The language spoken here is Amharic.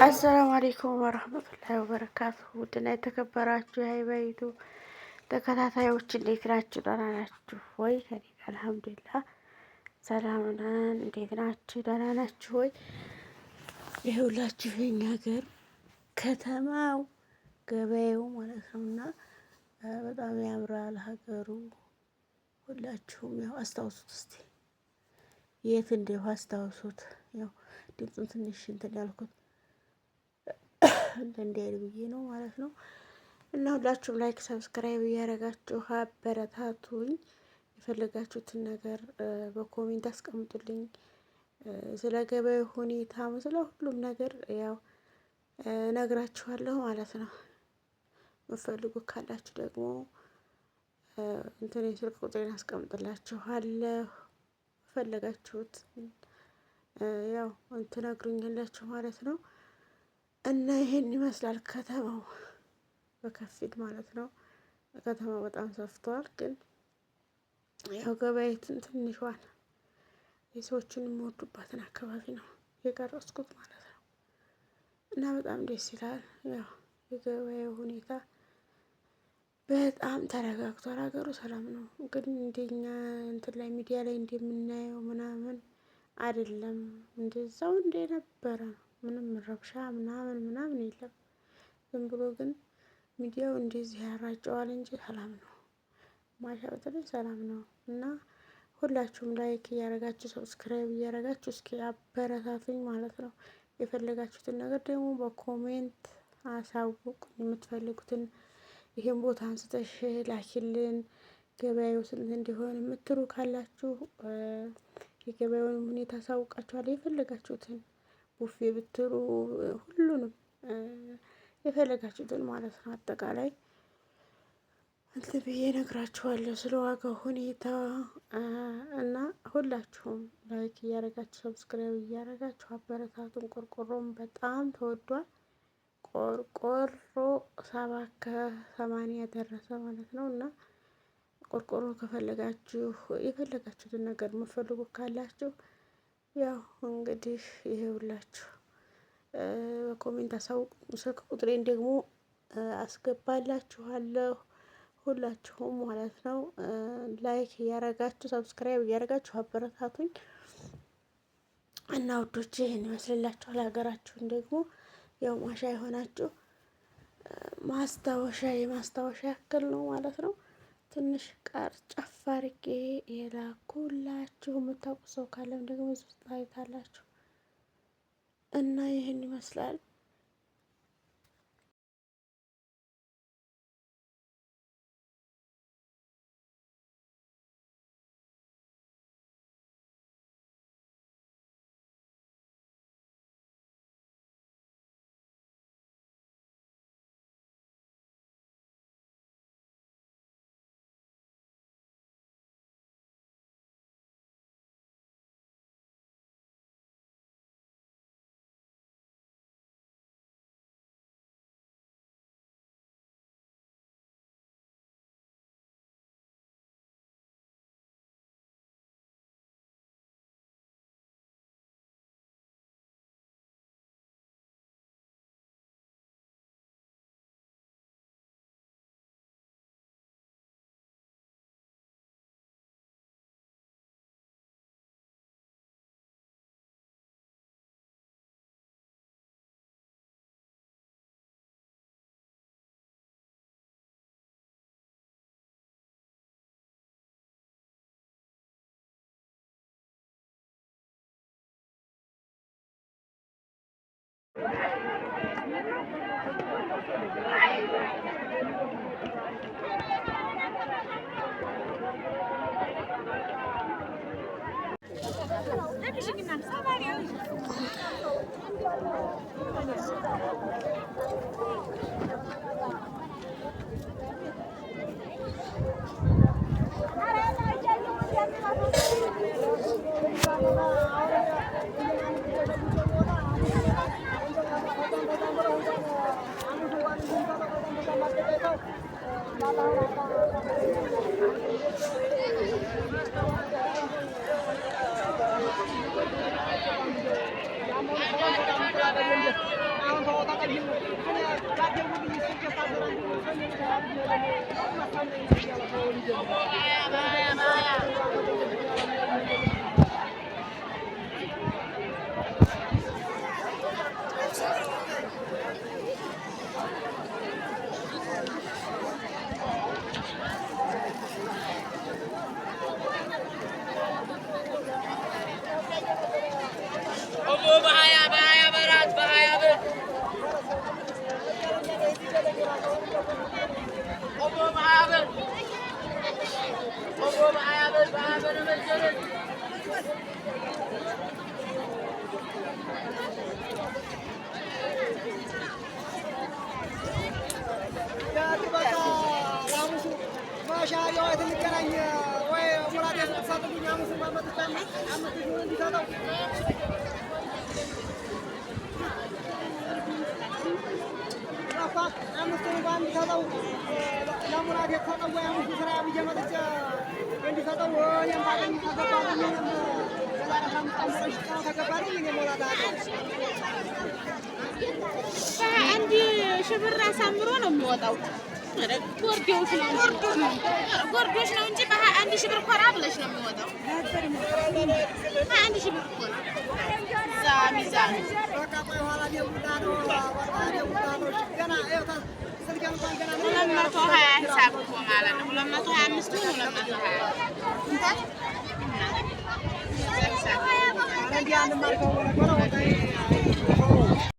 አሰላሙ አለይኩም ወረህመቱላሂ ወበረካቱሁ። ውድና የተከበራችሁ የሀይባይቱ ተከታታዮች እንዴት ናችሁ? ደህና ናችሁ ወይ? ከኔ ጋር አልሐምዱሊላህ ሰላም ነን። እንዴት ናችሁ? ደህና ናችሁ ወይ? ይኸውላችሁ የኛ ሀገር ከተማው ገበያው ማለት ነው እና በጣም ያምራል ሀገሩ። ሁላችሁም ያው አስታውሱት እስቲ የት እንደው አስታውሱት። ያው ድምፁን ትንሽ እንትን ያልኩት እንዲያል ብዬ ነው ማለት ነው። እና ሁላችሁም ላይክ ሰብስክራይብ እያደረጋችሁ አበረታቱኝ። የፈለጋችሁትን ነገር በኮሜንት አስቀምጡልኝ። ስለ ገበያ ሁኔታ ስለ ሁሉም ነገር ያው ነግራችኋለሁ ማለት ነው። የምትፈልጉ ካላችሁ ደግሞ እንትን የስልክ ቁጥሬን አስቀምጥላችኋለሁ። ፈለጋችሁት ያው ትነግሩኛላችሁ ማለት ነው። እና ይሄን ይመስላል ከተማው በከፊል ማለት ነው። ከተማው በጣም ሰፍቷል፣ ግን ያው ገበያይቱን ትንሿን የሰዎችን የሚወዱባትን አካባቢ ነው የቀረጽኩት ማለት ነው። እና በጣም ደስ ይላል። ያው የገበያው ሁኔታ በጣም ተረጋግቷል። ሀገሩ ሰላም ነው፣ ግን እንደኛ እንትን ላይ ሚዲያ ላይ እንደምናየው ምናምን አይደለም። እንደዛው እንደነበረ ነው። ምንም ረብሻ ምናምን የለም። ዝም ብሎ ግን ሚዲያው እንደዚህ ያራጨዋል እንጂ ሰላም ነው። ማሻ በተለይ ሰላም ነው። እና ሁላችሁም ላይክ እያደረጋችሁ ሰብስክራይብ እያደረጋችሁ እስኪ አበረታቱኝ ማለት ነው። የፈለጋችሁትን ነገር ደግሞ በኮሜንት አሳውቁ። የምትፈልጉትን ይሄን ቦታ አንስተሽ ላኪልን፣ ገበያው ስንት እንዲሆን የምትሉ ካላችሁ የገበያውን ሁኔታ አሳውቃችኋለሁ። የፈለጋችሁትን ቡፌ ብትሉ ሁሉንም የፈለጋችሁትን ማለት ነው። አጠቃላይ እንትን ብዬ እነግራችኋለሁ ስለ ዋጋው ሁኔታ እና ሁላችሁም ላይክ እያደረጋችሁ ሰብስክራይብ እያደረጋችሁ አበረታቱን። ቆርቆሮም በጣም ተወዷል። ቆርቆሮ 7 ከ80 ደረሰ ማለት ነው። እና ቆርቆሮ ከፈለጋችሁ የፈለጋችሁትን ነገር የምትፈልጉ ካላችሁ ያው እንግዲህ ይሄውላችሁ በኮሜንት አሳውቁ። ስልክ ቁጥሬን ደግሞ አስገባላችኋለሁ። ሁላችሁም ማለት ነው ላይክ እያረጋችሁ ሰብስክራይብ እያረጋችሁ አበረታቱኝ እና ውዶቼ ይሄን ይመስልላችኋል። ሀገራችሁን ደግሞ ያው ማሻ የሆናችሁ የማስታወሻ ያክል ነው ማለት ነው። ትንሽ ቀርጨፍ አድርጌ የላኩላችሁ የምታውቁ ሰው ካለም ደግሞ እዚህ ውስጥ ታዩታላችሁ። እና ይህን ይመስላል። عندي شبر سامرو ነው የሚወጣው ጎርዶሽ ነው እንጂ አንድ ሺህ ብር ኮራ ብለሽ ነው የሚወጣው አንድ ሺህ ብር ኮራ ሚዛን ለማቶ 20 ሂሳብ እኮ ማለት ነው 225 ነው 220